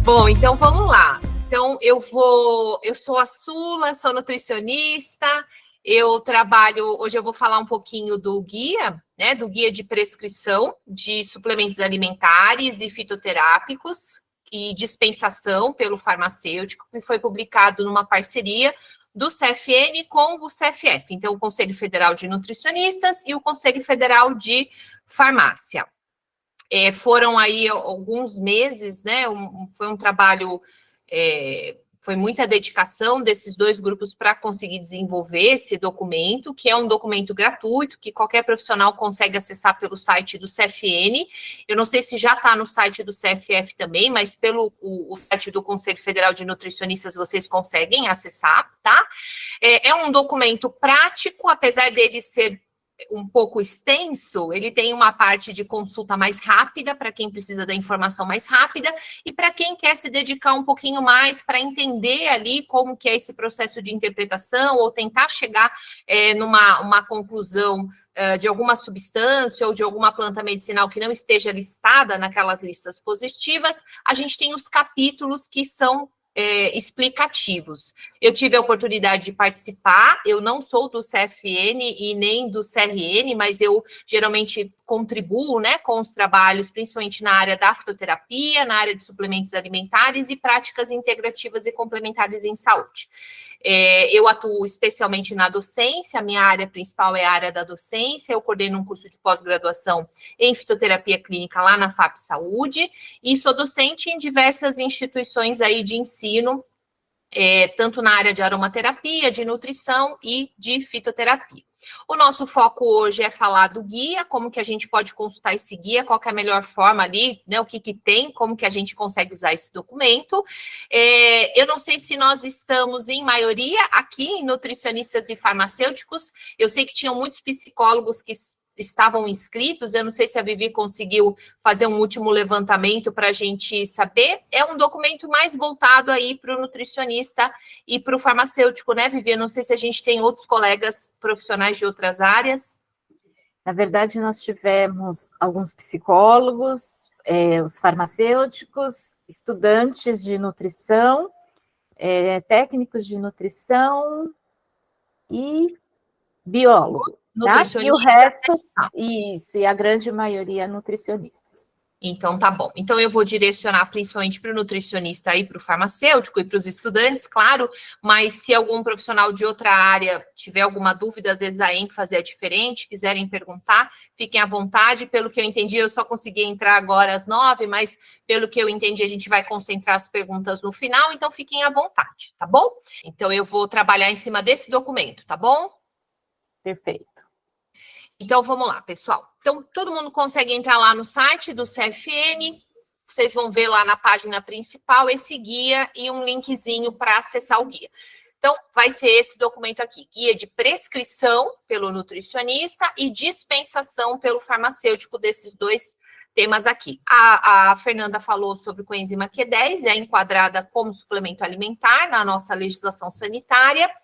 Bom, então vamos lá. Então eu sou a Sula, sou nutricionista, hoje eu vou falar um pouquinho do guia, né, do guia de prescrição de suplementos alimentares e fitoterápicos e dispensação pelo farmacêutico, que foi publicado numa parceria do CFN com o CFF, então o Conselho Federal de Nutricionistas e o Conselho Federal de Farmácia. Foram aí alguns meses, né? Foi um trabalho, foi muita dedicação desses dois grupos para conseguir desenvolver esse documento, que é um documento gratuito, que qualquer profissional consegue acessar pelo site do CFN. Eu não sei se já está no site do CFF também, mas pelo o site do Conselho Federal de Nutricionistas vocês conseguem acessar, tá? É um documento prático, apesar dele ser um pouco extenso, ele tem uma parte de consulta mais rápida para quem precisa da informação mais rápida e para quem quer se dedicar um pouquinho mais para entender ali como que é esse processo de interpretação ou tentar chegar numa conclusão de alguma substância ou de alguma planta medicinal que não esteja listada naquelas listas positivas, a gente tem os capítulos que são explicativos. Eu tive a oportunidade de participar, eu não sou do CFN e nem do CRN, mas eu geralmente contribuo, né, com os trabalhos, principalmente na área da fitoterapia, na área de suplementos alimentares e práticas integrativas e complementares em saúde. Eu atuo especialmente na docência, a minha área principal é a área da docência, eu coordeno um curso de pós-graduação em fitoterapia clínica lá na FAP Saúde, e sou docente em diversas instituições aí de ensino, tanto na área de aromaterapia, de nutrição e de fitoterapia. O nosso foco hoje é falar do guia, como que a gente pode consultar esse guia, qual que é a melhor forma ali, né, o que tem, como que a gente consegue usar esse documento. Eu não sei se nós estamos em maioria aqui em nutricionistas e farmacêuticos, eu sei que tinham muitos psicólogos que estavam inscritos, eu não sei se a Vivi conseguiu fazer um último levantamento para a gente saber, é um documento mais voltado aí para o nutricionista e para o farmacêutico, né, Vivi? Eu não sei se a gente tem outros colegas profissionais de outras áreas. Na verdade, nós tivemos alguns psicólogos, os farmacêuticos, estudantes de nutrição, técnicos de nutrição e biólogo. Tá? E o resto, isso, e a grande maioria nutricionistas. Então, tá bom. Então, eu vou direcionar principalmente para o nutricionista e para o farmacêutico e para os estudantes, claro, mas se algum profissional de outra área tiver alguma dúvida, às vezes a ênfase é diferente, quiserem perguntar, fiquem à vontade. Pelo que eu entendi, eu só consegui entrar agora às 9, mas pelo que eu entendi, a gente vai concentrar as perguntas no final, então fiquem à vontade, tá bom? Então, eu vou trabalhar em cima desse documento, tá bom? Perfeito. Então, vamos lá, pessoal. Então, todo mundo consegue entrar lá no site do CFN, vocês vão ver lá na página principal esse guia e um linkzinho para acessar o guia. Então, vai ser esse documento aqui, guia de prescrição pelo nutricionista e dispensação pelo farmacêutico desses dois temas aqui. A Fernanda falou sobre o coenzima Q10, é enquadrada como suplemento alimentar na nossa legislação sanitária.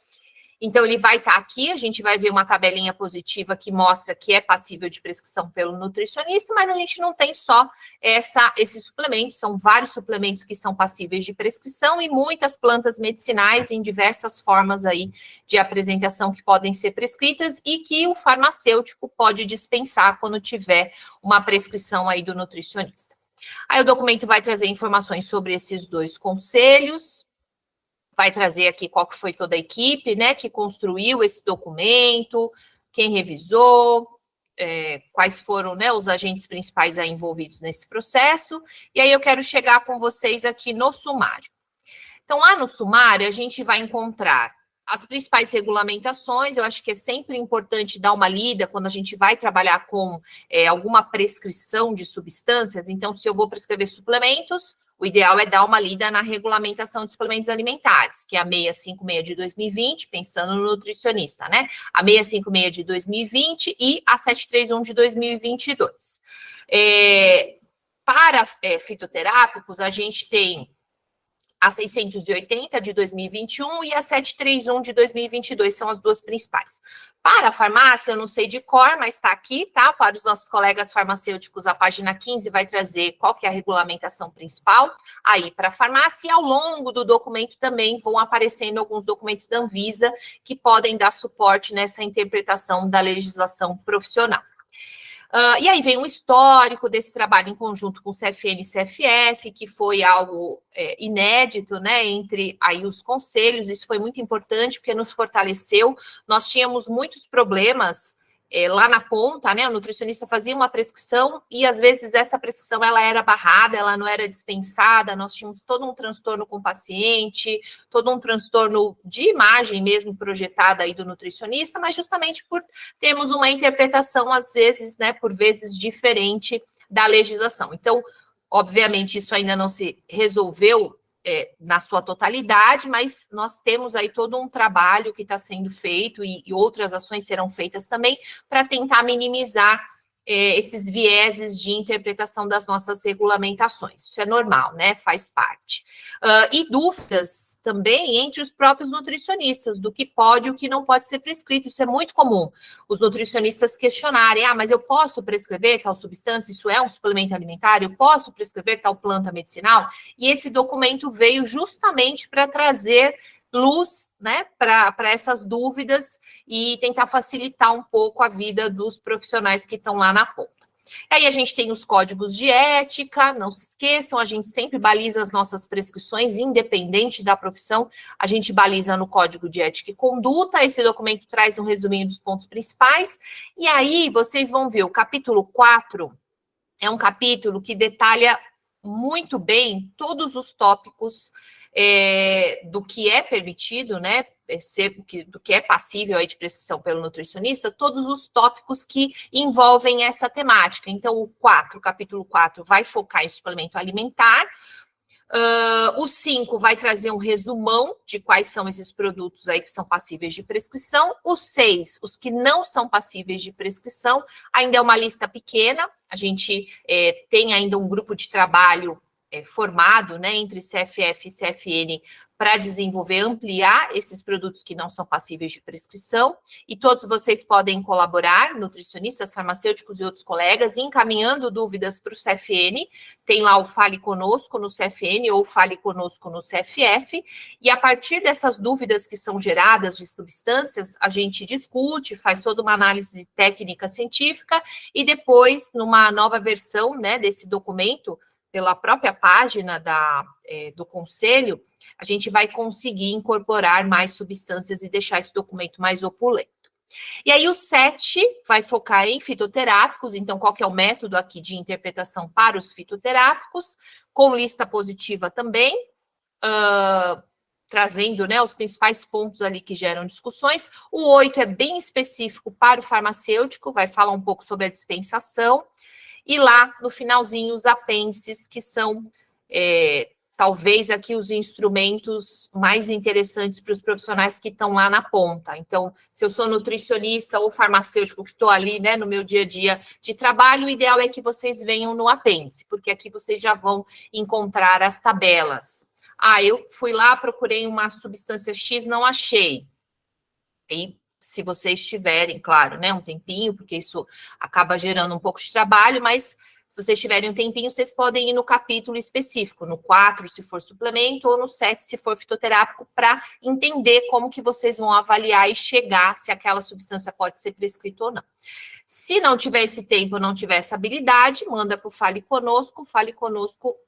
Então, ele vai estar aqui, a gente vai ver uma tabelinha positiva que mostra que é passível de prescrição pelo nutricionista, mas a gente não tem só esses suplementos, são vários suplementos que são passíveis de prescrição e muitas plantas medicinais em diversas formas aí de apresentação que podem ser prescritas e que o farmacêutico pode dispensar quando tiver uma prescrição aí do nutricionista. Aí o documento vai trazer informações sobre esses dois conselhos, vai trazer aqui qual que foi toda a equipe, né, que construiu esse documento, quem revisou, quais foram, né, os agentes principais aí envolvidos nesse processo, e aí eu quero chegar com vocês aqui no sumário. Então, lá no sumário, a gente vai encontrar as principais regulamentações, eu acho que é sempre importante dar uma lida quando a gente vai trabalhar com alguma prescrição de substâncias, então, se eu vou prescrever suplementos, o ideal é dar uma lida na regulamentação de suplementos alimentares, que é a 656 de 2020, pensando no nutricionista, né? A 656 de 2020 e a 731 de 2022. Para fitoterápicos, a gente tem A 680 de 2021 e a 731 de 2022 são as duas principais. Para a farmácia, eu não sei de cor, mas está aqui, tá? Para os nossos colegas farmacêuticos, a página 15 vai trazer qual que é a regulamentação principal aí para a farmácia, e ao longo do documento também vão aparecendo alguns documentos da Anvisa que podem dar suporte nessa interpretação da legislação profissional. E aí vem um histórico desse trabalho em conjunto com o CFN e CFF, que foi algo inédito, né, entre aí os conselhos. Isso foi muito importante, porque nos fortaleceu. Nós tínhamos muitos problemas lá na ponta, né, o nutricionista fazia uma prescrição e, às vezes, essa prescrição ela era barrada, ela não era dispensada, nós tínhamos todo um transtorno com o paciente, todo um transtorno de imagem mesmo projetada aí do nutricionista, mas justamente por termos uma interpretação, às vezes, né, por vezes diferente da legislação. Então, obviamente, isso ainda não se resolveu na sua totalidade, mas nós temos aí todo um trabalho que está sendo feito e outras ações serão feitas também para tentar minimizar esses vieses de interpretação das nossas regulamentações. Isso é normal, né? Faz parte. E dúvidas também entre os próprios nutricionistas do que pode e o que não pode ser prescrito. Isso é muito comum. Os nutricionistas questionarem, mas eu posso prescrever tal substância? Isso é um suplemento alimentar? Eu posso prescrever tal planta medicinal? E esse documento veio justamente para trazer luz, né, para essas dúvidas e tentar facilitar um pouco a vida dos profissionais que estão lá na ponta. Aí a gente tem os códigos de ética, não se esqueçam, a gente sempre baliza as nossas prescrições, independente da profissão, a gente baliza no código de ética e conduta. Esse documento traz um resuminho dos pontos principais, e aí vocês vão ver o capítulo 4, é um capítulo que detalha muito bem todos os tópicos do que é permitido, né, do que é passível aí de prescrição pelo nutricionista, todos os tópicos que envolvem essa temática. Então, o capítulo 4 vai focar em suplemento alimentar, o 5 vai trazer um resumão de quais são esses produtos aí que são passíveis de prescrição. O 6, os que não são passíveis de prescrição, ainda é uma lista pequena, a gente tem ainda um grupo de trabalho formado, né, entre CFF e CFN para desenvolver, ampliar esses produtos que não são passíveis de prescrição, e todos vocês podem colaborar, nutricionistas, farmacêuticos e outros colegas, encaminhando dúvidas para o CFN, tem lá o Fale Conosco no CFN ou Fale Conosco no CFF, e a partir dessas dúvidas que são geradas de substâncias, a gente discute, faz toda uma análise técnica científica, e depois, numa nova versão, né, desse documento, pela própria página do Conselho, a gente vai conseguir incorporar mais substâncias e deixar esse documento mais opulento. E aí o 7 vai focar em fitoterápicos, então qual que é o método aqui de interpretação para os fitoterápicos, com lista positiva também, trazendo, né, os principais pontos ali que geram discussões. O 8 é bem específico para o farmacêutico, vai falar um pouco sobre a dispensação, e lá, no finalzinho, os apêndices, que são, talvez, aqui os instrumentos mais interessantes para os profissionais que estão lá na ponta. Então, se eu sou nutricionista ou farmacêutico que estou ali, né, no meu dia a dia de trabalho, o ideal é que vocês venham no apêndice, porque aqui vocês já vão encontrar as tabelas. Eu fui lá, procurei uma substância X, não achei. E se vocês tiverem, claro, né, um tempinho, porque isso acaba gerando um pouco de trabalho, mas se vocês tiverem um tempinho, vocês podem ir no capítulo específico, no 4, se for suplemento, ou no 7, se for fitoterápico, para entender como que vocês vão avaliar e chegar se aquela substância pode ser prescrita ou não. Se não tiver esse tempo, não tiver essa habilidade, manda para o Fale Conosco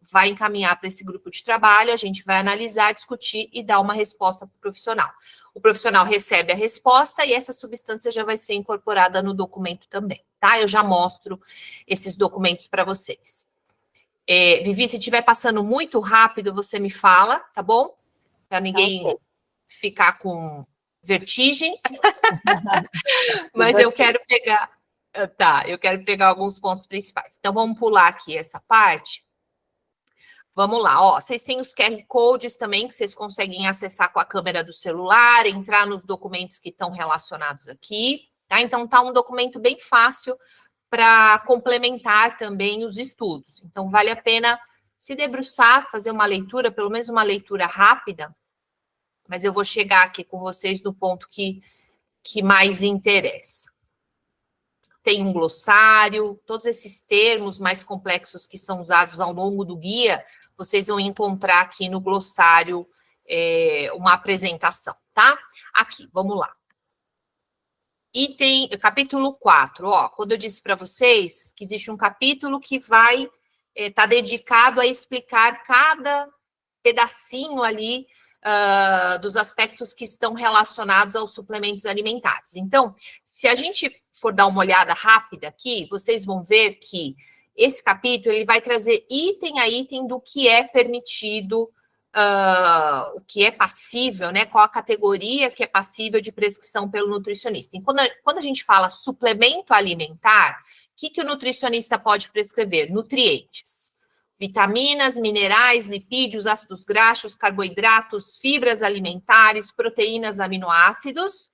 vai encaminhar para esse grupo de trabalho, a gente vai analisar, discutir e dar uma resposta para o profissional. O profissional recebe a resposta e essa substância já vai ser incorporada no documento também, tá? Eu já mostro esses documentos para vocês. Vivi, se estiver passando muito rápido, você me fala, tá bom? Para ninguém ficar com vertigem. Mas eu quero pegar... eu quero pegar alguns pontos principais. Então, vamos pular aqui essa parte. Vamos lá, vocês têm os QR Codes também, que vocês conseguem acessar com a câmera do celular, entrar nos documentos que estão relacionados aqui, tá? Então, tá um documento bem fácil para complementar também os estudos. Então, vale a pena se debruçar, fazer uma leitura, pelo menos uma leitura rápida, mas eu vou chegar aqui com vocês no ponto que mais interessa. Tem um glossário, todos esses termos mais complexos que são usados ao longo do guia, vocês vão encontrar aqui no glossário uma apresentação, tá? Aqui, vamos lá. Item, capítulo 4, ó, quando eu disse para vocês que existe um capítulo que vai estar dedicado a explicar cada pedacinho ali dos aspectos que estão relacionados aos suplementos alimentares. Então, se a gente for dar uma olhada rápida aqui, vocês vão ver que esse capítulo ele vai trazer item a item do que é permitido, o que é passível, né? Qual a categoria que é passível de prescrição pelo nutricionista. E quando a gente fala suplemento alimentar, o que o nutricionista pode prescrever? Nutrientes. Vitaminas, minerais, lipídios, ácidos graxos, carboidratos, fibras alimentares, proteínas, aminoácidos,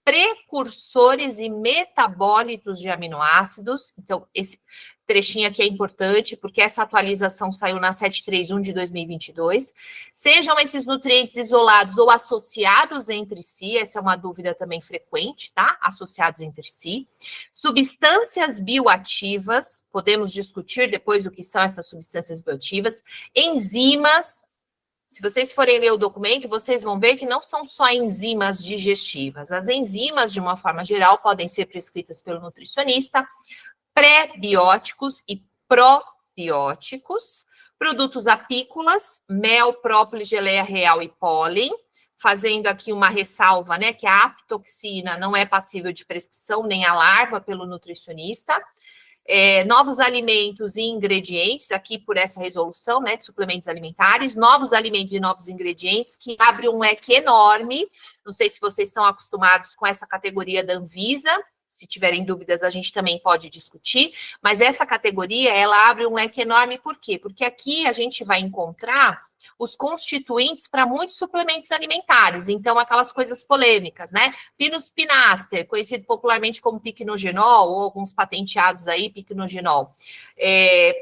precursores e metabólitos de aminoácidos. Então, esse trechinho aqui é importante, porque essa atualização saiu na 731 de 2022. Sejam esses nutrientes isolados ou associados entre si, essa é uma dúvida também frequente, tá? Associados entre si. Substâncias bioativas, podemos discutir depois o que são essas substâncias bioativas. Enzimas. Se vocês forem ler o documento, vocês vão ver que não são só enzimas digestivas. As enzimas, de uma forma geral, podem ser prescritas pelo nutricionista, pré-bióticos e probióticos, produtos apícolas, mel, própolis, geleia real e pólen, fazendo aqui uma ressalva, né, que a apitoxina não é passível de prescrição, nem a larva pelo nutricionista. Novos alimentos e ingredientes, aqui por essa resolução, né, de suplementos alimentares, novos alimentos e novos ingredientes, que abre um leque enorme. Não sei se vocês estão acostumados com essa categoria da Anvisa, se tiverem dúvidas a gente também pode discutir, mas essa categoria, ela abre um leque enorme, por quê? Porque aqui a gente vai encontrar os constituintes para muitos suplementos alimentares, então aquelas coisas polêmicas, né? Pinus pinaster, conhecido popularmente como piquenogenol, ou alguns patenteados aí, piquenogenol.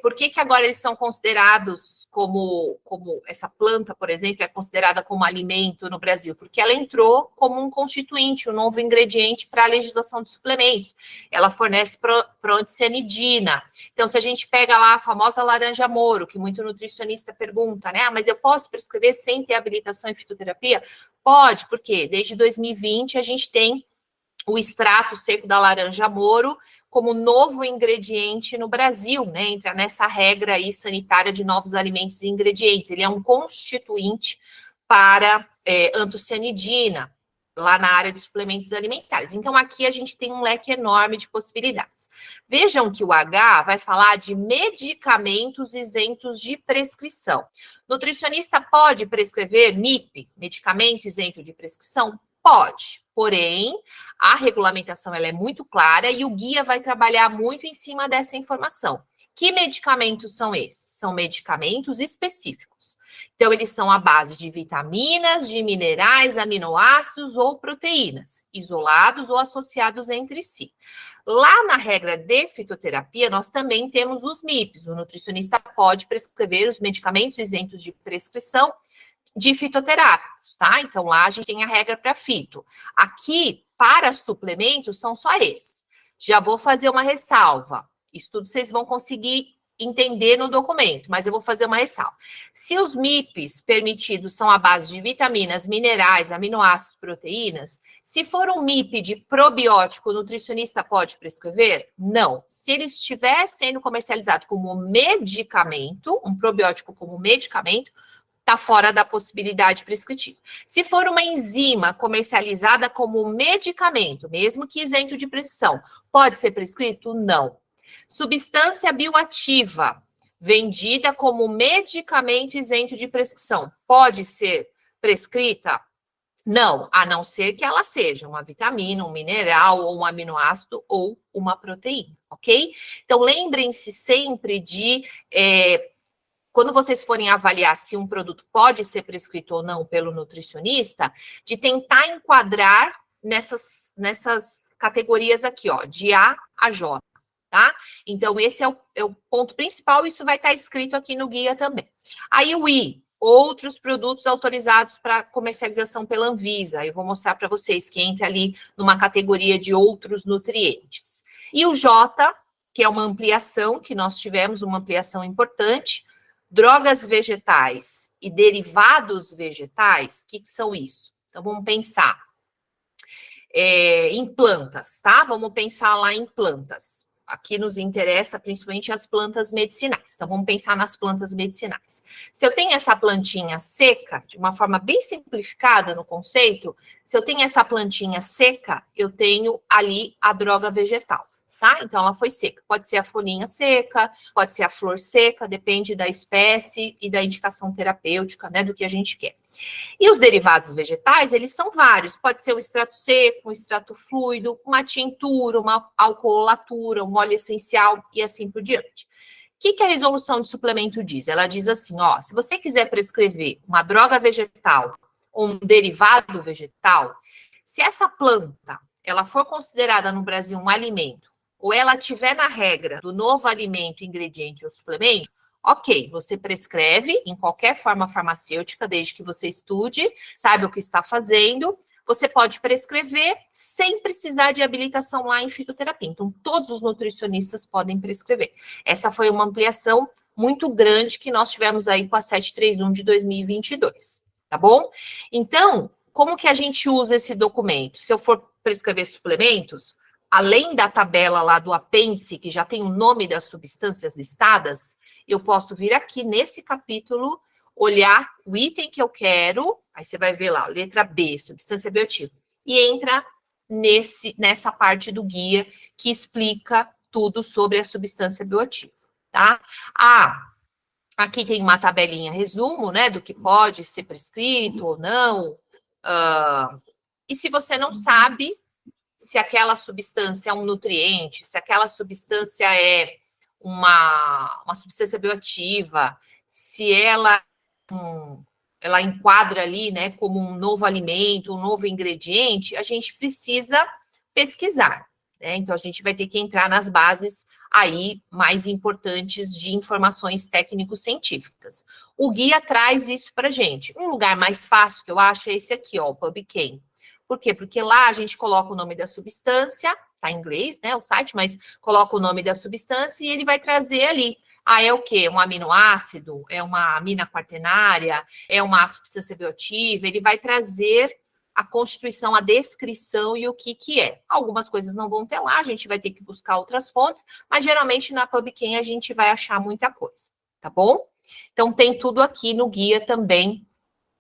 Por que agora eles são considerados como essa planta, por exemplo, é considerada como alimento no Brasil? Porque ela entrou como um constituinte, um novo ingrediente para a legislação de suplementos. Ela fornece proanticianidina. Então, se a gente pega lá a famosa laranja moro, que muito nutricionista pergunta, né? Mas eu posso prescrever sem ter habilitação em fitoterapia? Pode, porque desde 2020 a gente tem o extrato seco da laranja moro como novo ingrediente no Brasil, né? Entra nessa regra aí sanitária de novos alimentos e ingredientes. Ele é um constituinte para antocianidina, lá na área de suplementos alimentares. Então, aqui a gente tem um leque enorme de possibilidades. Vejam que o H vai falar de medicamentos isentos de prescrição. Nutricionista pode prescrever MIP, medicamento isento de prescrição? Pode, porém, a regulamentação ela é muito clara e o guia vai trabalhar muito em cima dessa informação. Que medicamentos são esses? São medicamentos específicos. Então, eles são à base de vitaminas, de minerais, aminoácidos ou proteínas, isolados ou associados entre si. Lá na regra de fitoterapia, nós também temos os MIPs. O nutricionista pode prescrever os medicamentos isentos de prescrição de fitoterápicos, tá? Então, lá a gente tem a regra para fito. Aqui, para suplementos, são só esses. Já vou fazer uma ressalva. Isso tudo vocês vão conseguir entender no documento, mas eu vou fazer uma ressalva. Se os MIPs permitidos são à base de vitaminas, minerais, aminoácidos, proteínas, se for um MIP de probiótico, o nutricionista pode prescrever? Não. Se ele estiver sendo comercializado como medicamento, um probiótico como medicamento, está fora da possibilidade prescritiva. Se for uma enzima comercializada como medicamento, mesmo que isento de prescrição, pode ser prescrito? Não. Substância bioativa, vendida como medicamento isento de prescrição, pode ser prescrita? Não, a não ser que ela seja uma vitamina, um mineral, ou um aminoácido, ou uma proteína, ok? Então, lembrem-se sempre de, quando vocês forem avaliar se um produto pode ser prescrito ou não pelo nutricionista, de tentar enquadrar nessas categorias aqui, ó, de A a J. tá? Então, esse é o ponto principal, isso vai estar escrito aqui no guia também. Aí o I, outros produtos autorizados para comercialização pela Anvisa. Eu vou mostrar para vocês que entra ali numa categoria de outros nutrientes. E o J, que é uma ampliação, que nós tivemos uma ampliação importante, drogas vegetais e derivados vegetais, o que são isso? Então, vamos pensar em plantas, tá? Vamos pensar lá em plantas. Aqui nos interessa principalmente as plantas medicinais. Então, vamos pensar nas plantas medicinais. Se eu tenho essa plantinha seca, de uma forma bem simplificada no conceito, se eu tenho essa plantinha seca, eu tenho ali a droga vegetal, tá? Então, ela foi seca. Pode ser a folhinha seca, pode ser a flor seca, depende da espécie e da indicação terapêutica, né, do que a gente quer. E os derivados vegetais, eles são vários. Pode ser um extrato seco, um extrato fluido, uma tintura, uma alcoolatura, um óleo essencial e assim por diante. O que a resolução de suplemento diz? Ela diz assim, ó, se você quiser prescrever uma droga vegetal ou um derivado vegetal, se essa planta, ela for considerada no Brasil um alimento, ou ela tiver na regra do novo alimento, ingrediente ou suplemento, ok, você prescreve em qualquer forma farmacêutica, desde que você estude, saiba o que está fazendo, você pode prescrever sem precisar de habilitação lá em fitoterapia. Então, todos os nutricionistas podem prescrever. Essa foi uma ampliação muito grande que nós tivemos aí com a 731 de 2022, tá bom? Então, como que a gente usa esse documento? Se eu for prescrever suplementos, além da tabela lá do apêndice, que já tem o nome das substâncias listadas, eu posso vir aqui nesse capítulo, olhar o item que eu quero, aí você vai ver lá, letra B, substância bioativa, e entra nessa parte do guia que explica tudo sobre a substância bioativa, tá? Aqui tem uma tabelinha resumo, né, do que pode ser prescrito ou não, e se você não sabe se aquela substância é um nutriente, se aquela substância é uma substância bioativa, se ela enquadra ali, né, como um novo alimento, um novo ingrediente, a gente precisa pesquisar, né? Então, a gente vai ter que entrar nas bases aí mais importantes de informações técnico-científicas. O guia traz isso para a gente. Um lugar mais fácil que eu acho é esse aqui, ó, o PubChem. Por quê? Porque lá a gente coloca o nome da substância, tá em inglês, né, o site, mas coloca o nome da substância e ele vai trazer ali. É o quê? Um aminoácido? É uma amina quaternária? É uma substância bioativa? Ele vai trazer a constituição, a descrição e o que é. Algumas coisas não vão ter lá, a gente vai ter que buscar outras fontes, mas geralmente na PubChem a gente vai achar muita coisa, tá bom? Então tem tudo aqui no guia também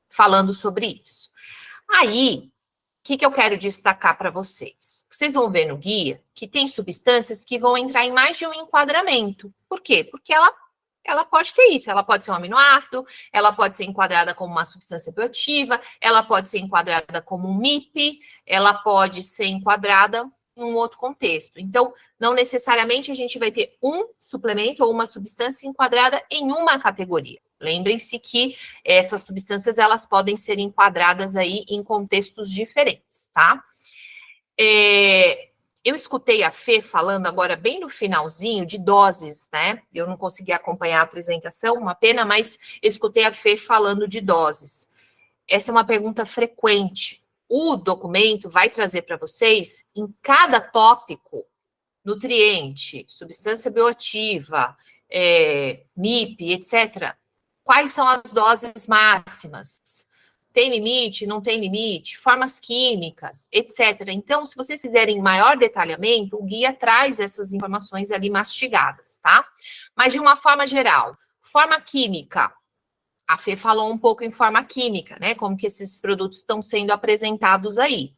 falando sobre isso. Aí, o que eu quero destacar para vocês? Vocês vão ver no guia que tem substâncias que vão entrar em mais de um enquadramento. Por quê? Porque ela pode ter isso, ela pode ser um aminoácido, ela pode ser enquadrada como uma substância bioativa, ela pode ser enquadrada como um MIP, ela pode ser enquadrada em um outro contexto. Então, não necessariamente a gente vai ter um suplemento ou uma substância enquadrada em uma categoria. Lembrem-se que essas substâncias, elas podem ser enquadradas aí em contextos diferentes, tá? Eu escutei a Fê falando agora bem no finalzinho de doses, né? Eu não consegui acompanhar a apresentação, uma pena, mas eu escutei a Fê falando de doses. Essa é uma pergunta frequente. O documento vai trazer para vocês, em cada tópico, nutriente, substância bioativa, MIP, etc., quais são as doses máximas? Tem limite, não tem limite? Formas químicas, etc. Então, se vocês fizerem maior detalhamento, o guia traz essas informações ali mastigadas, tá? Mas de uma forma geral, forma química, a Fê falou um pouco em forma química, né? Como que esses produtos estão sendo apresentados aí.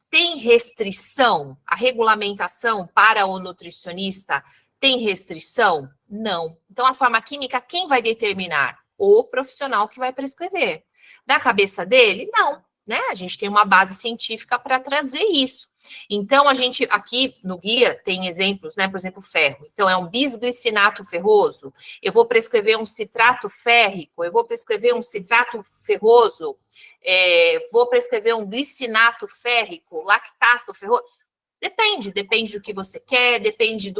Tem restrição? A regulamentação para o nutricionista tem restrição? Não. Então, a forma química, quem vai determinar? O profissional que vai prescrever. Da cabeça dele? Não, né? A gente tem uma base científica para trazer isso. Então, a gente, aqui no guia, tem exemplos, né? Por exemplo, ferro. Então, é um bisglicinato ferroso. Eu vou prescrever um citrato férrico, eu vou prescrever um citrato ferroso, vou prescrever um glicinato férrico, lactato ferroso. Depende do que você quer, depende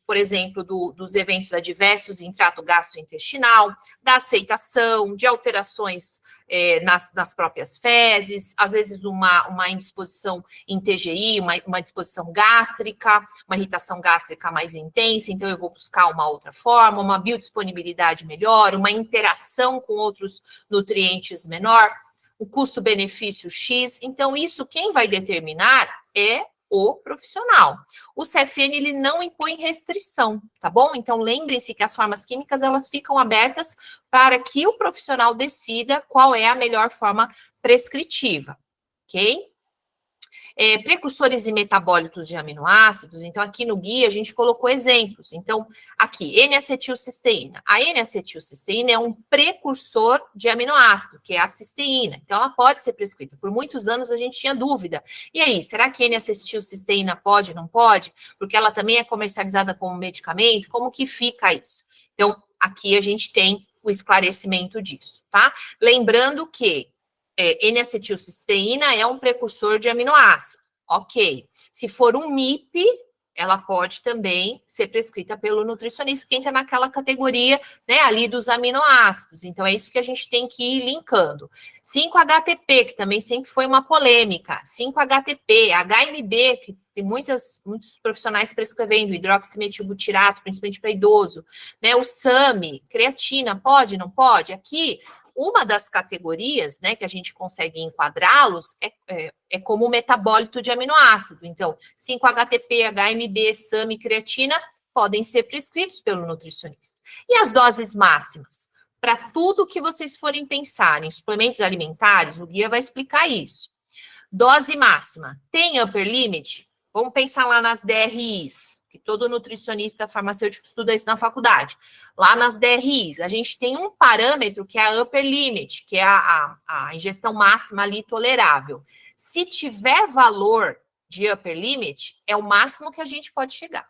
por exemplo, dos eventos adversos em trato gastrointestinal, da aceitação, de alterações nas próprias fezes, às vezes uma indisposição em TGI, uma disposição gástrica, uma irritação gástrica mais intensa, então eu vou buscar uma outra forma, uma biodisponibilidade melhor, uma interação com outros nutrientes menor, o custo-benefício X. Então, isso quem vai determinar é o profissional. O CFN, ele não impõe restrição, tá bom? Então, lembrem-se que as formas químicas, elas ficam abertas para que o profissional decida qual é a melhor forma prescritiva, ok? Precursores e metabólitos de aminoácidos, então aqui no guia a gente colocou exemplos. Então, aqui, N-acetilcisteína. A N-acetilcisteína é um precursor de aminoácido, que é a cisteína. Então, ela pode ser prescrita. Por muitos anos a gente tinha dúvida. E aí, será que N-acetilcisteína pode, não pode? Porque ela também é comercializada como medicamento? Como que fica isso? Então, aqui a gente tem o esclarecimento disso, tá? Lembrando que N-acetilcisteína é um precursor de aminoácido. Ok. Se for um MIP, ela pode também ser prescrita pelo nutricionista, que entra naquela categoria, né, ali dos aminoácidos. Então, é isso que a gente tem que ir linkando. 5-HTP, que também sempre foi uma polêmica. 5-HTP, HMB, que tem muitos profissionais prescrevendo, hidroximetilbutirato, principalmente para idoso. Né, o SAMI, creatina, pode, não pode? Aqui, uma das categorias, né, que a gente consegue enquadrá-los é como metabólito de aminoácido. Então, 5-HTP, HMB, SAMI, creatina podem ser prescritos pelo nutricionista. E as doses máximas? Para tudo que vocês forem pensar em suplementos alimentares, o guia vai explicar isso. Dose máxima. Tem upper limit? Vamos pensar lá nas DRIs, que todo nutricionista farmacêutico estuda isso na faculdade. Lá nas DRIs, a gente tem um parâmetro que é a upper limit, que é a ingestão máxima ali tolerável. Se tiver valor de upper limit, é o máximo que a gente pode chegar.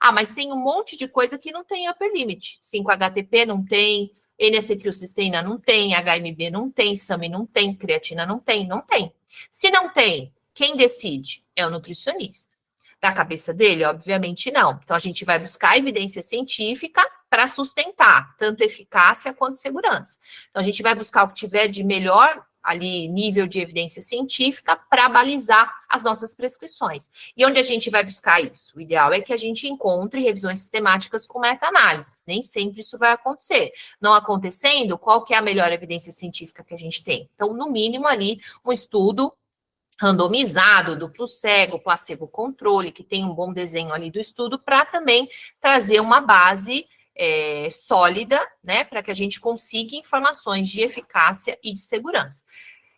Ah, mas tem um monte de coisa que não tem upper limit. 5-HTP não tem, N-acetilcisteína não tem, HMB não tem, SAMI não tem, creatina não tem, não tem. Se não tem, quem decide? É o nutricionista. Da cabeça dele, obviamente, não. Então, a gente vai buscar evidência científica para sustentar tanto eficácia quanto segurança. Então, a gente vai buscar o que tiver de melhor ali nível de evidência científica para balizar as nossas prescrições. E onde a gente vai buscar isso? O ideal é que a gente encontre revisões sistemáticas com meta-análises. Nem sempre isso vai acontecer. Não acontecendo, qual que é a melhor evidência científica que a gente tem? Então, no mínimo ali, um estudo randomizado, duplo cego, placebo controle, que tem um bom desenho ali do estudo, para também trazer uma base sólida, né, para que a gente consiga informações de eficácia e de segurança.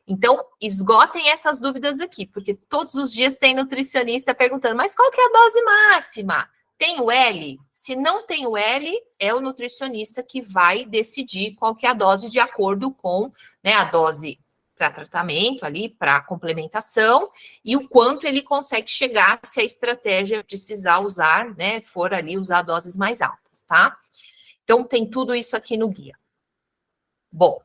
Então, esgotem essas dúvidas aqui, porque todos os dias tem nutricionista perguntando, mas qual que é a dose máxima? Tem o L? Se não tem o L, é o nutricionista que vai decidir qual que é a dose de acordo com, né, a dose para tratamento ali, para complementação, e o quanto ele consegue chegar se a estratégia precisar usar, né, for ali usar doses mais altas, tá? Então, tem tudo isso aqui no guia. Bom,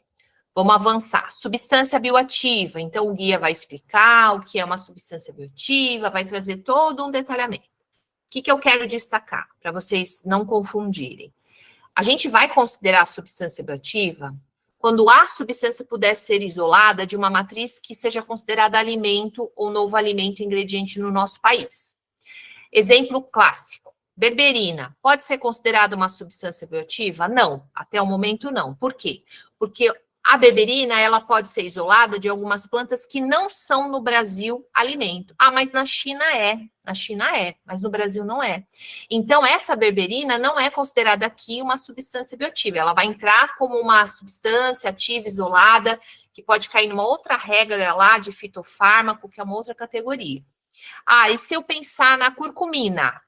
vamos avançar. Substância bioativa. Então, o guia vai explicar o que é uma substância bioativa, vai trazer todo um detalhamento. O que eu quero destacar, para vocês não confundirem? A gente vai considerar a substância bioativa quando a substância puder ser isolada de uma matriz que seja considerada alimento ou novo alimento ingrediente no nosso país. Exemplo clássico, berberina. Pode ser considerada uma substância bioativa? Não, até o momento não. Por quê? Porque a berberina, ela pode ser isolada de algumas plantas que não são no Brasil alimento. Ah, mas na China é. Na China é, mas no Brasil não é. Então, essa berberina não é considerada aqui uma substância bioativa. Ela vai entrar como uma substância ativa isolada, que pode cair numa outra regra lá de fitofármaco, que é uma outra categoria. Ah, e se eu pensar na curcumina?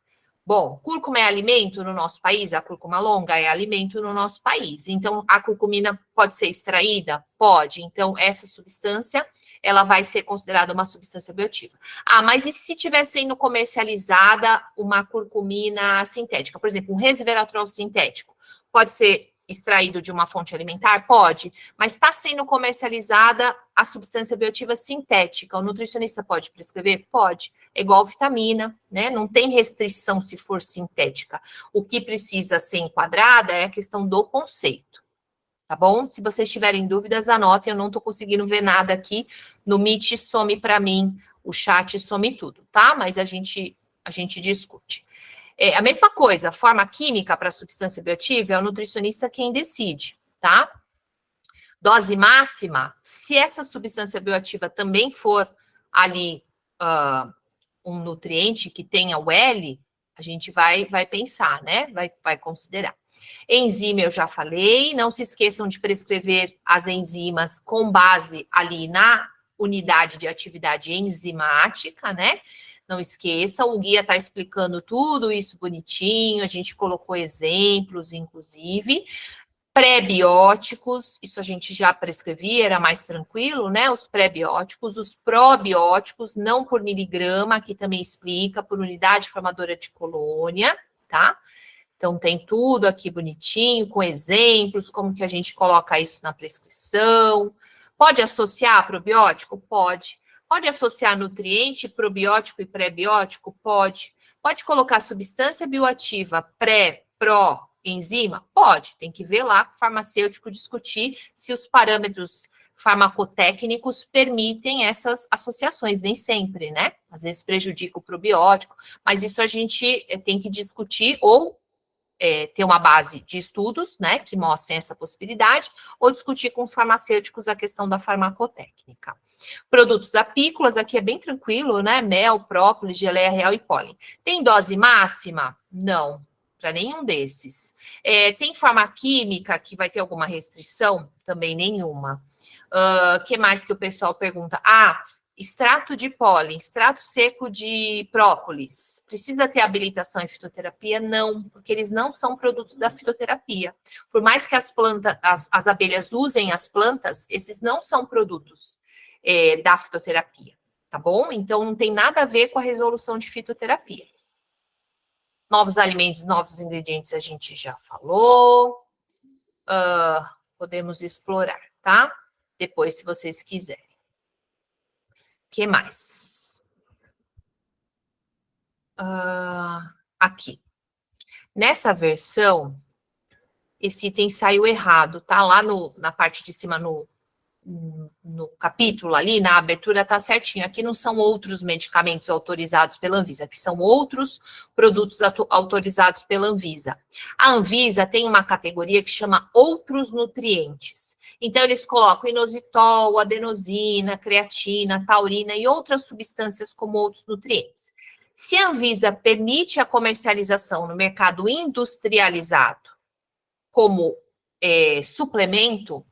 Bom, cúrcuma é alimento no nosso país? A cúrcuma longa é alimento no nosso país. Então, a curcumina pode ser extraída? Pode. Então, essa substância, ela vai ser considerada uma substância bioativa. Ah, mas e se estiver sendo comercializada uma curcumina sintética? Por exemplo, um resveratrol sintético. Pode ser extraído de uma fonte alimentar? Pode. Mas está sendo comercializada a substância bioativa sintética. O nutricionista pode prescrever? Pode. é igual vitamina, né? Não tem restrição se for sintética. O que precisa ser enquadrada é a questão do conceito, tá bom? Se vocês tiverem dúvidas, anotem, eu não estou conseguindo ver nada aqui. No Meet some para mim, o chat some tudo, tá? Mas a gente discute. A mesma coisa, forma química para substância bioativa, é o nutricionista quem decide, tá? Dose máxima, se essa substância bioativa também for ali um nutriente que tenha o L, a gente vai pensar, né? Vai considerar. Enzima eu já falei, não se esqueçam de prescrever as enzimas com base ali na unidade de atividade enzimática, né? Não esqueçam, o guia está explicando tudo isso bonitinho, a gente colocou exemplos, inclusive. Pré-bióticos, isso a gente já prescrevia, era mais tranquilo, né? Os pré-bióticos, os probióticos, não por miligrama, aqui também explica, por unidade formadora de colônia, tá? Então, tem tudo aqui bonitinho, com exemplos, como que a gente coloca isso na prescrição. Pode associar probiótico? Pode. Pode associar nutriente, probiótico e pré-biótico? Pode. Pode colocar substância bioativa pré, pró, enzima? Pode. Tem que ver lá com o farmacêutico discutir se os parâmetros farmacotécnicos permitem essas associações, nem sempre, né? Às vezes prejudica o probiótico, mas isso a gente tem que discutir ou ter uma base de estudos, né, que mostrem essa possibilidade, ou discutir com os farmacêuticos a questão da farmacotécnica. Produtos apícolas, aqui é bem tranquilo, né, mel, própolis, geleia real e pólen. Tem dose máxima? Não, para nenhum desses. Tem forma química que vai ter alguma restrição? Também nenhuma. Que mais que o pessoal pergunta? Extrato de pólen, extrato seco de própolis, precisa ter habilitação em fitoterapia? Não, porque eles não são produtos da fitoterapia. Por mais que as plantas, as abelhas usem as plantas, esses não são produtos da fitoterapia, tá bom? Então, não tem nada a ver com a resolução de fitoterapia. Novos alimentos, novos ingredientes, a gente já falou. Podemos explorar, tá? Depois, se vocês quiserem. O que mais? Aqui. Nessa versão, esse item saiu errado, tá? Lá na parte de cima, no capítulo ali, na abertura, tá certinho. Aqui não são outros medicamentos autorizados pela Anvisa, aqui são outros produtos autorizados pela Anvisa. A Anvisa tem uma categoria que chama outros nutrientes. Então, eles colocam inositol, adenosina, creatina, taurina e outras substâncias como outros nutrientes. Se a Anvisa permite a comercialização no mercado industrializado como suplemento,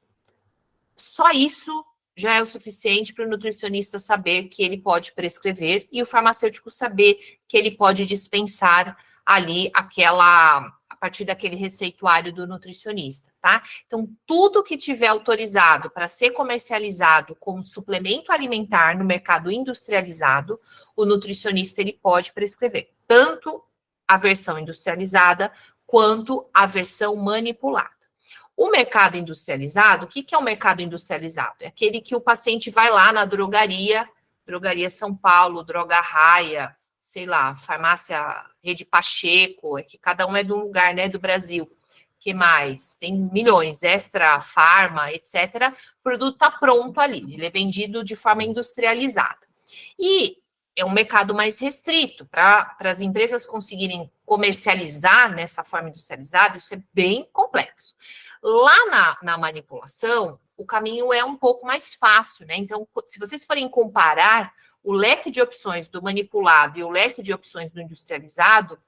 só isso já é o suficiente para o nutricionista saber que ele pode prescrever e o farmacêutico saber que ele pode dispensar ali a partir daquele receituário do nutricionista, tá? Então, tudo que tiver autorizado para ser comercializado como suplemento alimentar no mercado industrializado, o nutricionista ele pode prescrever tanto a versão industrializada quanto a versão manipulada. O mercado industrializado, o que é o mercado industrializado? É aquele que o paciente vai lá na drogaria São Paulo, Droga Raia, sei lá, farmácia Rede Pacheco, é que cada um é de um lugar, né, do Brasil. Que mais? Tem milhões, Extra, Farma, etc. O produto está pronto ali, ele é vendido de forma industrializada. E é um mercado mais restrito, para as empresas conseguirem comercializar nessa forma industrializada, isso é bem complexo. Lá na manipulação, o caminho é um pouco mais fácil, né? Então, se vocês forem comparar o leque de opções do manipulado e o leque de opções do industrializado,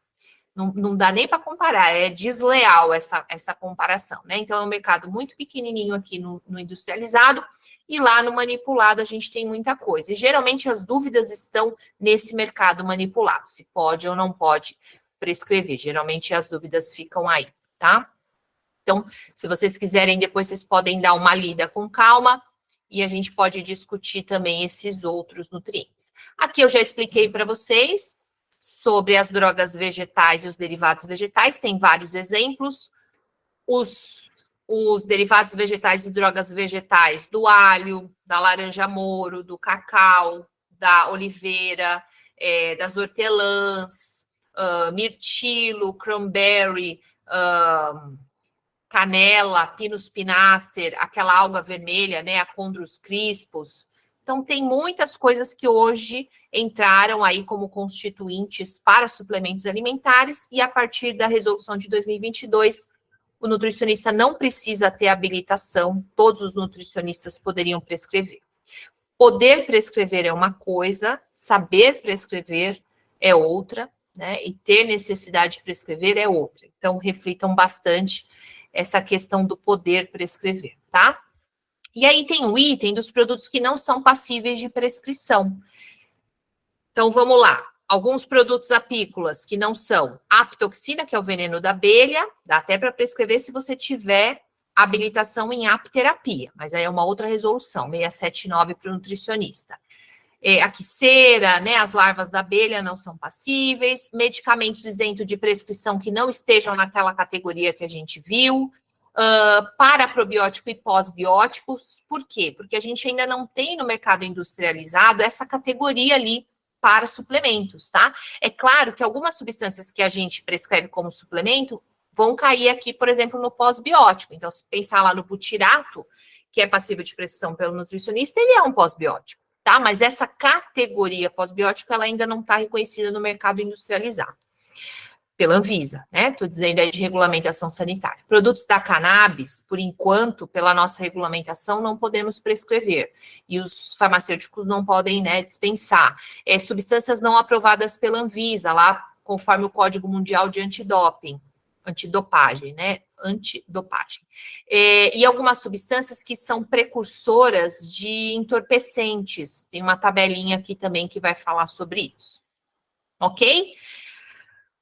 não dá nem para comparar, é desleal essa comparação, né? Então, é um mercado muito pequenininho aqui no industrializado, e lá no manipulado a gente tem muita coisa. E geralmente as dúvidas estão nesse mercado manipulado, se pode ou não pode prescrever. Geralmente as dúvidas ficam aí, tá? Então, se vocês quiserem, depois vocês podem dar uma lida com calma e a gente pode discutir também esses outros nutrientes. Aqui eu já expliquei para vocês sobre as drogas vegetais e os derivados vegetais, tem vários exemplos. Os derivados vegetais e drogas vegetais do alho, da laranja moro, do cacau, da oliveira, das hortelãs, mirtilo, cranberry, canela, pinus pinaster, aquela alga vermelha, né, a Chondrus crispus. Então, tem muitas coisas que hoje entraram aí como constituintes para suplementos alimentares e a partir da resolução de 2022, o nutricionista não precisa ter habilitação, todos os nutricionistas poderiam prescrever. Poder prescrever é uma coisa, saber prescrever é outra, né? E ter necessidade de prescrever é outra. Então, reflitam bastante essa questão do poder prescrever, tá? E aí tem um item dos produtos que não são passíveis de prescrição. Então, vamos lá. Alguns produtos apícolas que não são apitoxina, que é o veneno da abelha, dá até para prescrever se você tiver habilitação em apiterapia, mas aí é uma outra resolução, 679 para o nutricionista. A quiceira, né, as larvas da abelha não são passíveis, medicamentos isentos de prescrição que não estejam naquela categoria que a gente viu, para probiótico e pós-bióticos, por quê? Porque a gente ainda não tem no mercado industrializado essa categoria ali para suplementos, tá? É claro que algumas substâncias que a gente prescreve como suplemento vão cair aqui, por exemplo, no pós-biótico. Então, se pensar lá no butirato, que é passível de prescrição pelo nutricionista, ele é um pós-biótico, tá? Mas essa categoria pós-biótico, ela ainda não está reconhecida no mercado industrializado. Pela Anvisa, né? Estou dizendo aí de regulamentação sanitária. Produtos da cannabis, por enquanto, pela nossa regulamentação, não podemos prescrever. E os farmacêuticos não podem, né, dispensar. Substâncias não aprovadas pela Anvisa, lá conforme o Código Mundial de Antidopagem, né? Antidopagem. E algumas substâncias que são precursoras de entorpecentes. Tem uma tabelinha aqui também que vai falar sobre isso. Ok?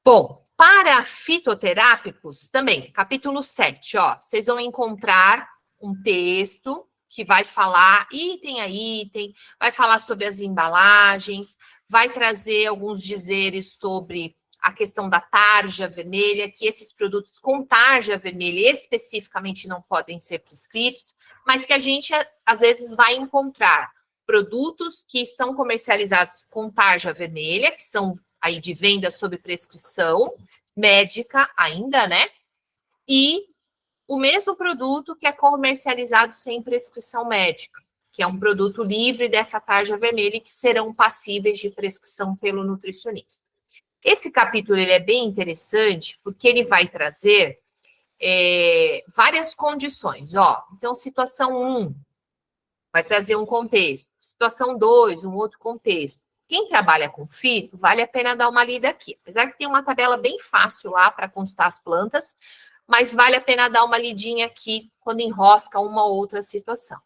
Bom, para fitoterápicos, também, capítulo 7, ó, vocês vão encontrar um texto que vai falar item a item, vai falar sobre as embalagens, vai trazer alguns dizeres sobre a questão da tarja vermelha, que esses produtos com tarja vermelha especificamente não podem ser prescritos, mas que a gente, às vezes, vai encontrar produtos que são comercializados com tarja vermelha, que são aí de venda sob prescrição médica ainda, né? E o mesmo produto que é comercializado sem prescrição médica, que é um produto livre dessa tarja vermelha e que serão passíveis de prescrição pelo nutricionista. Esse capítulo ele é bem interessante porque ele vai trazer várias condições, ó. Então, situação 1 vai trazer um contexto, situação 2, um outro contexto. Quem trabalha com fito, vale a pena dar uma lida aqui. Apesar que tem uma tabela bem fácil lá para consultar as plantas, mas vale a pena dar uma lidinha aqui quando enrosca uma ou outra situação.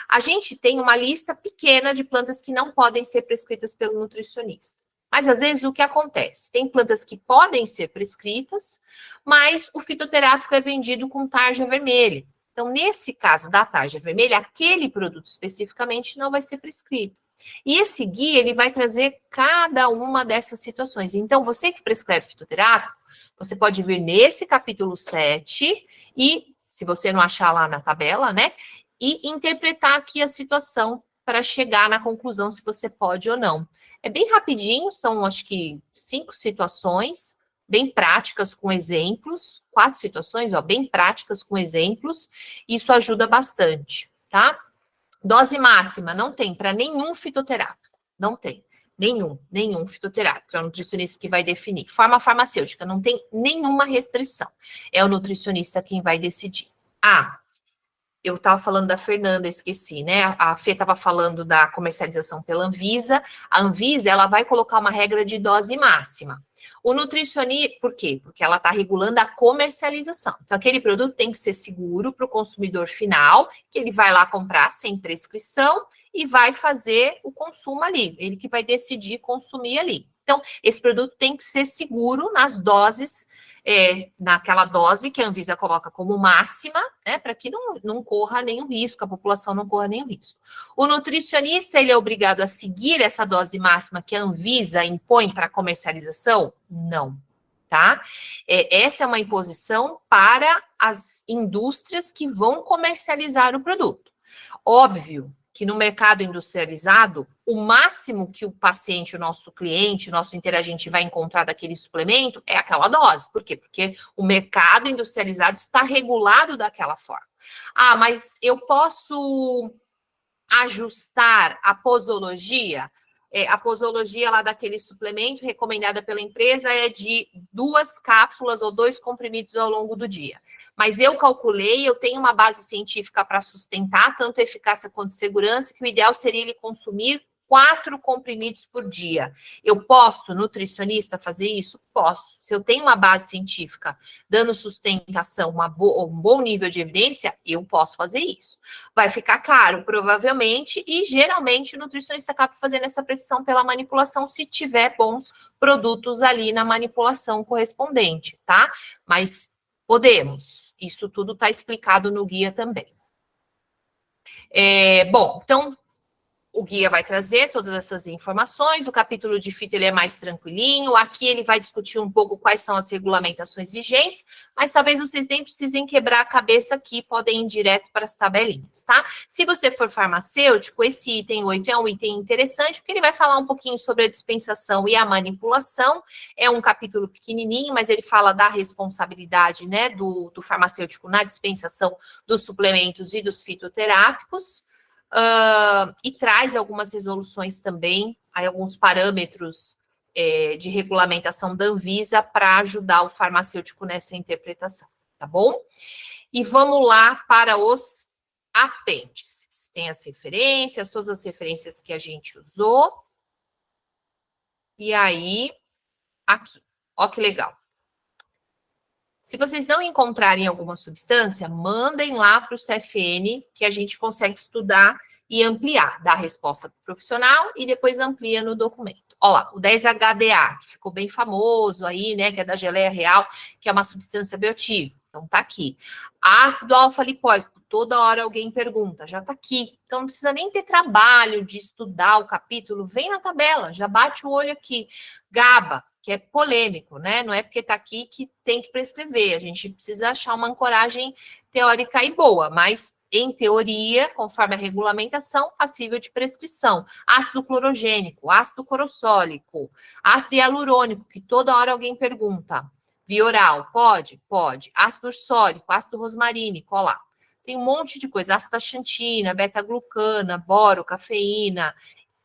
A gente tem uma lista pequena de plantas que não podem ser prescritas pelo nutricionista. Mas, às vezes, o que acontece? Tem plantas que podem ser prescritas, mas o fitoterápico é vendido com tarja vermelha. Então, nesse caso da tarja vermelha, aquele produto especificamente não vai ser prescrito. E esse guia, ele vai trazer cada uma dessas situações. Então, você que prescreve fitoterápico, você pode vir nesse capítulo 7 e, se você não achar lá na tabela, né, e interpretar aqui a situação para chegar na conclusão se você pode ou não. É bem rapidinho, são acho que 5 situações, bem práticas com exemplos, 4 situações, ó, bem práticas com exemplos, isso ajuda bastante, tá? Dose máxima não tem para nenhum fitoterápico, não tem. Nenhum fitoterápico, é o nutricionista que vai definir. Forma farmacêutica, não tem nenhuma restrição. É o nutricionista quem vai decidir. Eu estava falando da Fernanda, esqueci, né? A Fê estava falando da comercialização pela Anvisa. A Anvisa, ela vai colocar uma regra de dose máxima. O nutricionista, por quê? Porque ela está regulando a comercialização. Então, aquele produto tem que ser seguro para o consumidor final, que ele vai lá comprar sem prescrição e vai fazer o consumo ali. Ele que vai decidir consumir ali. Então, esse produto tem que ser seguro nas doses, naquela dose que a Anvisa coloca como máxima, né, para que não corra nenhum risco, a população não corra nenhum risco. O nutricionista, ele é obrigado a seguir essa dose máxima que a Anvisa impõe para comercialização? Não, tá? Essa é uma imposição para as indústrias que vão comercializar o produto. Óbvio que no mercado industrializado, o máximo que o paciente, o nosso cliente, o nosso interagente vai encontrar daquele suplemento é aquela dose. Por quê? Porque o mercado industrializado está regulado daquela forma. Ah, mas eu posso ajustar a posologia? A posologia lá daquele suplemento recomendada pela empresa é de 2 cápsulas ou 2 comprimidos ao longo do dia. Mas eu calculei, eu tenho uma base científica para sustentar tanto eficácia quanto segurança, que o ideal seria ele consumir 4 comprimidos por dia. Eu posso, nutricionista, fazer isso? Posso. Se eu tenho uma base científica dando sustentação, um bom nível de evidência, eu posso fazer isso. Vai ficar caro, provavelmente, e geralmente o nutricionista acaba fazendo essa prescrição pela manipulação, se tiver bons produtos ali na manipulação correspondente, tá? Mas podemos. Isso tudo está explicado no guia também. Bom, então, o guia vai trazer todas essas informações, o capítulo de fito ele é mais tranquilinho, aqui ele vai discutir um pouco quais são as regulamentações vigentes, mas talvez vocês nem precisem quebrar a cabeça aqui, podem ir direto para as tabelinhas, tá? Se você for farmacêutico, esse item 8 é um item interessante, porque ele vai falar um pouquinho sobre a dispensação e a manipulação, é um capítulo pequenininho, mas ele fala da responsabilidade, né, do farmacêutico na dispensação dos suplementos e dos fitoterápicos, e traz algumas resoluções também, aí alguns parâmetros de regulamentação da Anvisa para ajudar o farmacêutico nessa interpretação, tá bom? E vamos lá para os apêndices. Tem as referências, todas as referências que a gente usou. E aí, aqui, ó que legal. Se vocês não encontrarem alguma substância, mandem lá para o CFN, que a gente consegue estudar e ampliar, dar a resposta para o profissional e depois amplia no documento. Olha lá, o 10-HDA, que ficou bem famoso aí, né, que é da geleia real, que é uma substância bioativa. Então, tá aqui. Ácido alfa-lipóico, toda hora alguém pergunta, já tá aqui. Então, não precisa nem ter trabalho de estudar o capítulo, vem na tabela, já bate o olho aqui. GABA, que é polêmico, né? Não é porque está aqui que tem que prescrever. A gente precisa achar uma ancoragem teórica e boa, mas em teoria, conforme a regulamentação, passível de prescrição. Ácido clorogênico, ácido corossólico, ácido hialurônico, que toda hora alguém pergunta. Via oral, pode? Pode. Ácido ursólico, ácido rosmarínico, olha lá. Tem um monte de coisa. Ácido astaxantina, beta-glucana, boro, cafeína,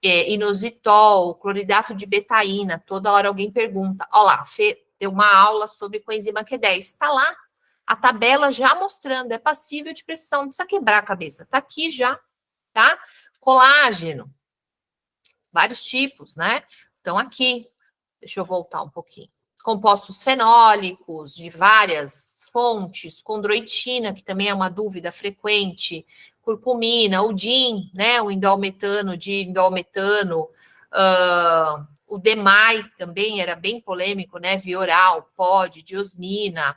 inositol, cloridato de betaína, toda hora alguém pergunta. Olha lá, Fê deu uma aula sobre coenzima Q10. Está lá a tabela já mostrando, é passível de prescrição, não precisa quebrar a cabeça. Está aqui já, tá? Colágeno, vários tipos, né? Então, aqui, deixa eu voltar um pouquinho. Compostos fenólicos de várias fontes, condroitina, que também é uma dúvida frequente, curcumina, o DIN, né, o indolmetano, diindolmetano, o DMAI também era bem polêmico, né, via oral, POD, diosmina,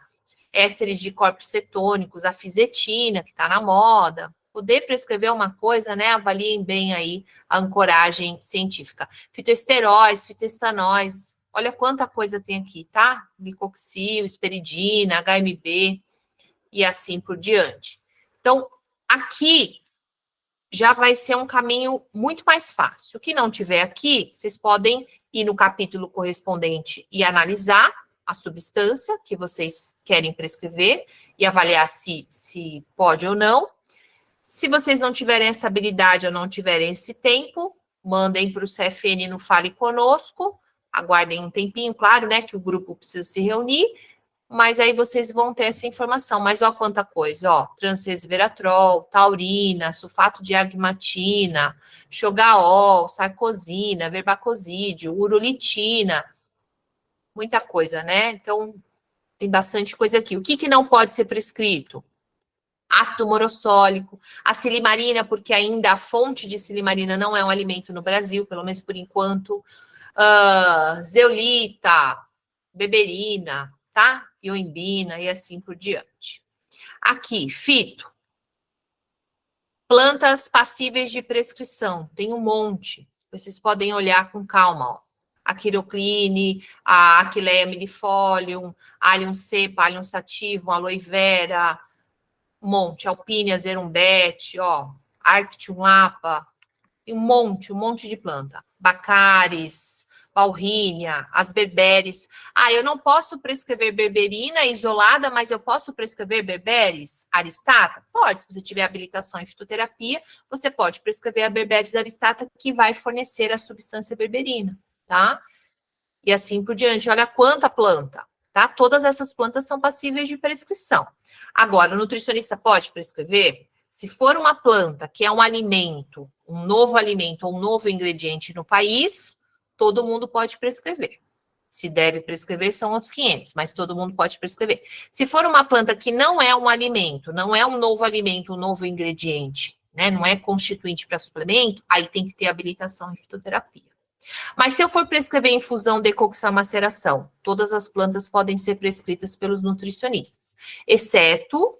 ésteres de corpos cetônicos, a fisetina, que está na moda. Poder prescrever uma coisa, né, avaliem bem aí a ancoragem científica. Fitoesteróis, fitoestanóis, olha quanta coisa tem aqui, tá? Glicoxil, esperidina, HMB e assim por diante. Então, aqui já vai ser um caminho muito mais fácil. O que não tiver aqui, vocês podem ir no capítulo correspondente e analisar a substância que vocês querem prescrever e avaliar se pode ou não. Se vocês não tiverem essa habilidade ou não tiverem esse tempo, mandem para o CFN no Fale Conosco, aguardem um tempinho, claro, né, que o grupo precisa se reunir, mas aí vocês vão ter essa informação. Mas ó quanta coisa, ó, transresveratrol, taurina, sulfato de agmatina, xogaol, sarcosina, verbacosídeo, urolitina, muita coisa, né? Então, tem bastante coisa aqui. O que não pode ser prescrito? Ácido morossólico, a silimarina, porque ainda a fonte de silimarina não é um alimento no Brasil, pelo menos por enquanto. Zeolita, beberina, tá? Ioimbina e assim por diante. Aqui, fito. Plantas passíveis de prescrição, tem um monte. Vocês podem olhar com calma, ó. A quirocline, a Aquileia millifolium, Allium cepa, Allium sativum, aloe vera, um monte, Alpinia zerumbete, ó, Arctium lapa, tem um monte de planta. Bacaris, Balrínea, as berberes. Ah, eu não posso prescrever berberina isolada, mas eu posso prescrever berberis aristata? Pode, se você tiver habilitação em fitoterapia, você pode prescrever a berberis aristata, que vai fornecer a substância berberina, tá? E assim por diante. Olha quanta planta, tá? Todas essas plantas são passíveis de prescrição. Agora, o nutricionista pode prescrever? Se for uma planta que é um alimento, um novo alimento ou um novo ingrediente no país, todo mundo pode prescrever. Se deve prescrever, são outros 500, mas todo mundo pode prescrever. Se for uma planta que não é um alimento, não é um novo alimento, um novo ingrediente, né? Não é constituinte para suplemento, aí tem que ter habilitação em fitoterapia. Mas se eu for prescrever infusão, decocção, maceração, todas as plantas podem ser prescritas pelos nutricionistas, exceto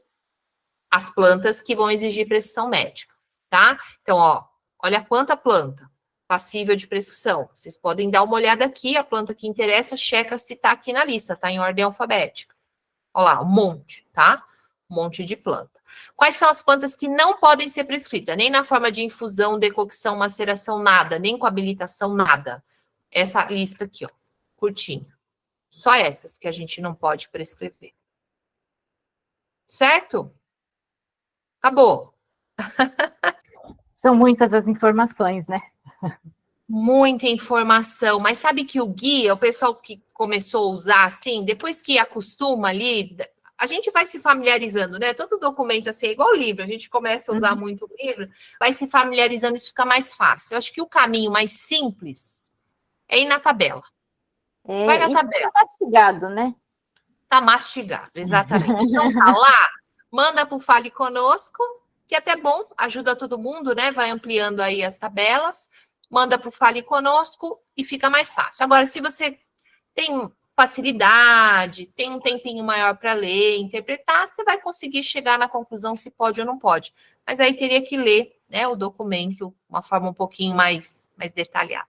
as plantas que vão exigir prescrição médica, tá? Então, ó, olha quanta planta passível de prescrição. Vocês podem dar uma olhada aqui, a planta que interessa, checa se tá aqui na lista, tá em ordem alfabética. Olha lá, um monte, tá? Um monte de planta. Quais são as plantas que não podem ser prescritas? Nem na forma de infusão, decocção, maceração, nada. Nem com habilitação, nada. Essa lista aqui, ó, curtinha. Só essas que a gente não pode prescrever. Certo? Acabou. São muitas as informações, né? Muita informação, mas sabe que o guia, o pessoal que começou a usar assim, depois que acostuma ali, a gente vai se familiarizando, né? Todo documento assim, é igual o livro, a gente começa a usar muito o livro, vai se familiarizando, isso fica mais fácil. Eu acho que o caminho mais simples é ir na tabela. Vai na tabela. Tá mastigado, né? Tá mastigado, exatamente. Então tá lá, manda pro Fale Conosco, que é até bom, ajuda todo mundo, né? Vai ampliando aí as tabelas, manda pro Fale Conosco e fica mais fácil. Agora, se você tem facilidade, tem um tempinho maior para ler, interpretar, você vai conseguir chegar na conclusão se pode ou não pode. Mas aí teria que ler, né, o documento de uma forma um pouquinho mais detalhada.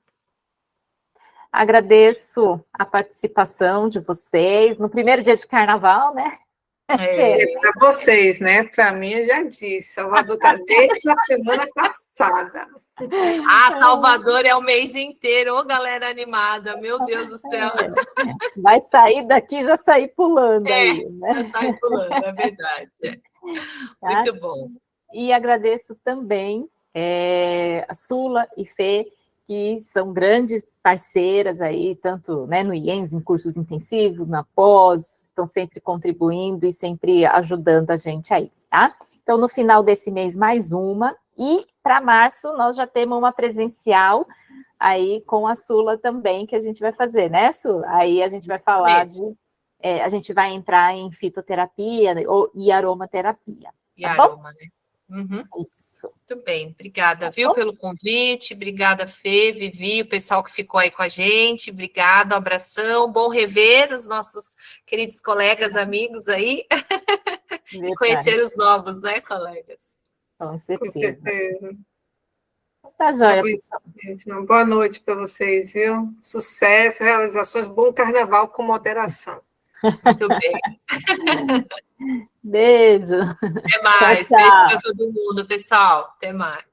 Agradeço a participação de vocês no primeiro dia de carnaval, né? Para vocês, né? Para mim, eu já disse, Salvador está desde a semana passada. Ah, Salvador é o mês inteiro, ô galera animada, meu Deus do céu. Vai sair daqui, já sair pulando aí, né? Já sai pulando, é verdade. Tá? Muito bom. E agradeço também a Sula e Fê, que são grandes parceiras aí, tanto, né, no IENS, em cursos intensivos, na pós, estão sempre contribuindo e sempre ajudando a gente aí, tá? Então, no final desse mês, mais uma, e para março nós já temos uma presencial aí com a Sula também, que a gente vai fazer, né, Su? Aí a gente vai falar a gente vai entrar em fitoterapia e aromaterapia. E tá aroma, né? Uhum. Isso. Muito bem, obrigada, viu, pelo convite, obrigada, Fê, Vivi, o pessoal que ficou aí com a gente, obrigada, um abração, bom rever os nossos queridos colegas, amigos aí, e conhecer os novos, né, colegas? Com certeza. Com certeza. Tá joia, pessoal. Uma boa noite para vocês, viu? Sucesso, realizações, bom carnaval com moderação. Muito bem. Beijo. Até mais. Tchau, tchau. Beijo para todo mundo, pessoal. Até mais.